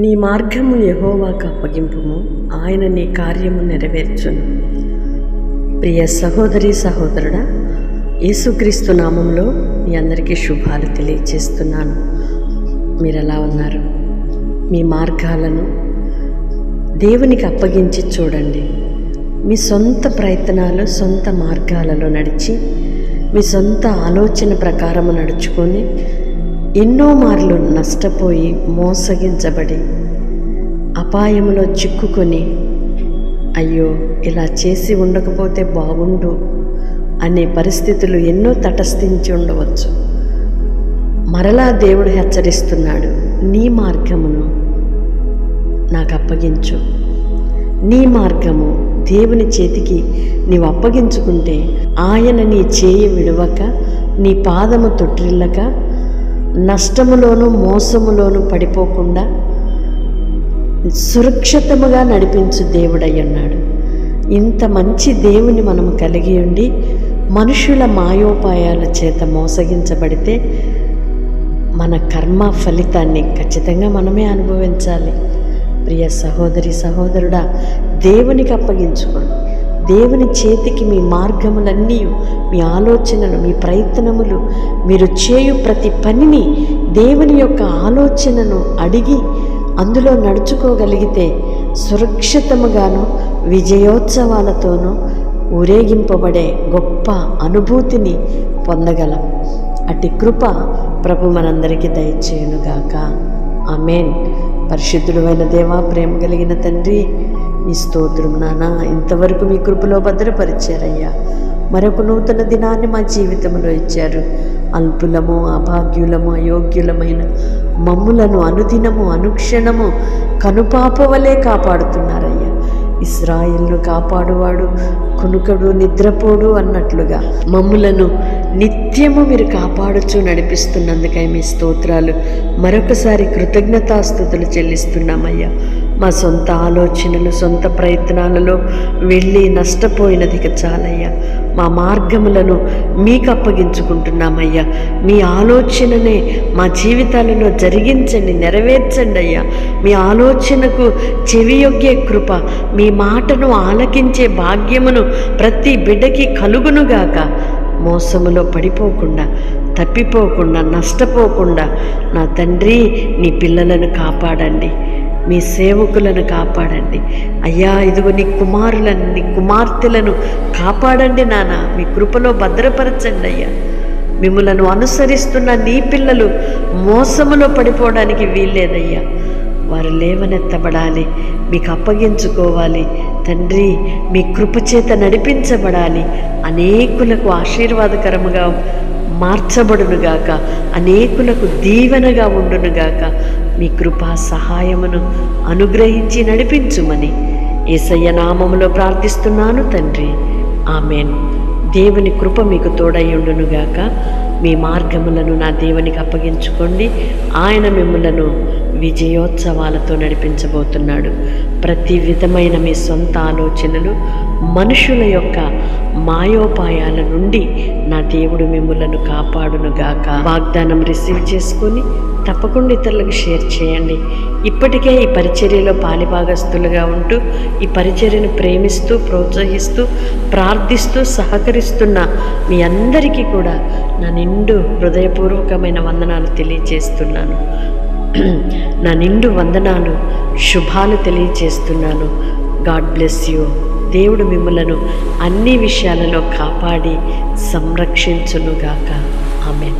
నీ మార్గము యెహోవాకు అప్పగింపుము, ఆయన నీ కార్యము నెరవేర్చును. ప్రియ సహోదరి సహోదరుడా, యేసుక్రీస్తు నామంలో మీ అందరికీ శుభాలు తెలియజేస్తున్నాను. మీరు ఎలా ఉన్నారు? మీ మార్గాలను దేవునికి అప్పగించి చూడండి. మీ సొంత ప్రయత్నాలు, సొంత మార్గాలలో నడిచి, మీ సొంత ఆలోచన ప్రకారము నడుచుకొని ఎన్నో మార్లు నష్టపోయి, మోసగించబడి, అపాయములో చిక్కుకొని, అయ్యో ఇలా చేసి ఉండకపోతే బాగుండు అనే పరిస్థితులు ఎన్నో తటస్థించి ఉండవచ్చు. మరలా దేవుడు హెచ్చరిస్తున్నాడు, నీ మార్గమును నాకు అప్పగించు. నీ మార్గము దేవుని చేతికి నీవు అప్పగించుకుంటే ఆయన నీ చేయి విడవక, నీ పాదము తొట్టిల్లక, నష్టములోను మోసములోను పడిపోకుండా సురక్షితముగా నడిపించు దేవుడై ఉన్నాడు. ఇంత మంచి దేవుని మనము కలిగి ఉండి మనుషుల మాయోపాయాల చేత మోసగించబడితే మన కర్మ ఫలితాన్ని ఖచ్చితంగా మనమే అనుభవించాలి. ప్రియ సహోదరి సహోదరుడా, దేవునికి అప్పగించుకోండి. దేవుని చేతికి మీ మార్గములన్నీ, మీ ఆలోచనలు, మీ ప్రయత్నములు, మీరు చేయు ప్రతి పనిని దేవుని యొక్క ఆలోచనను అడిగి అందులో నడుచుకోగలిగితే సురక్షితముగాను విజయోత్సవాలతోనూ ఊరేగింపబడే గొప్ప అనుభూతిని పొందగలం. అట్టి కృప ప్రభు మనందరికీ దయచేయునుగాక. ఆమేన్. పరిశుద్ధుడైన దేవా, ప్రేమ కలిగిన తండ్రి, నీ స్తోత్రం నానా. ఇంతవరకు మీ కృపలో భద్రపరిచారయ్యా. మరొక నూతన దినాన్ని మా జీవితంలో ఇచ్చారు. అల్పులము, అభాగ్యులము, అయోగ్యులమైన మమ్ములను అనుదినము అనుక్షణము కనుపాపవలే కాపాడుతున్నారయ్యా. ఇశ్రాయేలును కాపాడువాడు కునుకడు నిద్రపోడు అన్నట్లుగా మమ్ములను నిత్యము మీరు కాపాడుచూ నడిపిస్తున్నందుకై మీ స్తోత్రాలు. మరొకసారి కృతజ్ఞతాస్తుతులు చెల్లిస్తున్నామయ్యా. మా సొంత ఆలోచనలు, సొంత ప్రయత్నాలలో వెళ్ళి నష్టపోయినది చాలయ్యా. మా మార్గములను మీకు అప్పగించుకుంటున్నామయ్యా. మీ ఆలోచననే మా జీవితాలలో జరిగించండి, నెరవేర్చండి అయ్యా. మీ ఆలోచనకు చెవియొగ్గే కృప, మీ మాటను ఆలకించే భాగ్యమును ప్రతి బిడ్డకి కలుగునుగాక. మోసములో పడిపోకుండా, తప్పిపోకుండా, నష్టపోకుండా నా తండ్రి నీ పిల్లలను కాపాడండి, మీ సేవకులను కాపాడండి అయ్యా. ఇదిగో నీ కుమారులను, నీ కుమార్తెలను కాపాడండి నాన్న. మీ కృపలో భద్రపరచండి అయ్యా. మిమ్ములను అనుసరిస్తున్న నీ పిల్లలు మోసములో పడిపోవడానికి వీల్లేదయ్యా. వారు లేవనెత్తబడాలి, మీకు అప్పగించుకోవాలి తండ్రి. మీ కృపచేత నడిపించబడాలి, అనేకులకు ఆశీర్వాదకరముగా మార్చబడునుగాక, అనేకులకు దీవెనగా ఉండునుగాక. మీ కృపా సహాయమును అనుగ్రహించి నడిపించుమని యేసయ్య నామములో ప్రార్థిస్తున్నాను తండ్రి. ఆమేన్. దేవుని కృప మీకు తోడయ్యుండునుగాక. మీ మార్గములను నా దేవునికి అప్పగించుకోండి. ఆయన మిమ్ములను విజయోత్సవాలతో నడిపించబోతున్నాడు. ప్రతి విధమైన మీ సొంత ఆలోచనలు, మనుషుల యొక్క మాయోపాయాల నుండి నా దేవుడు మిమ్ములను కాపాడునుగాక. వాగ్దానం రిసీవ్ చేసుకొని తప్పకుండా ఇతరులకు షేర్ చేయండి. ఇప్పటికే ఈ పరిచర్యలో పాలిభాగస్తులుగా ఉంటూ ఈ పరిచర్యను ప్రేమిస్తూ, ప్రోత్సహిస్తూ, ప్రార్థిస్తూ, సహకరిస్తున్న మీ అందరికీ కూడా నా నిండు హృదయపూర్వకమైన వందనాలు తెలియజేస్తున్నాను. నా నిండు వందనాలు, శుభాలు తెలియజేస్తున్నాను. God bless you. దేవుడు మిమ్మలను అన్ని విషయాలలో కాపాడి సంరక్షించునుగాక. ఆమేన్.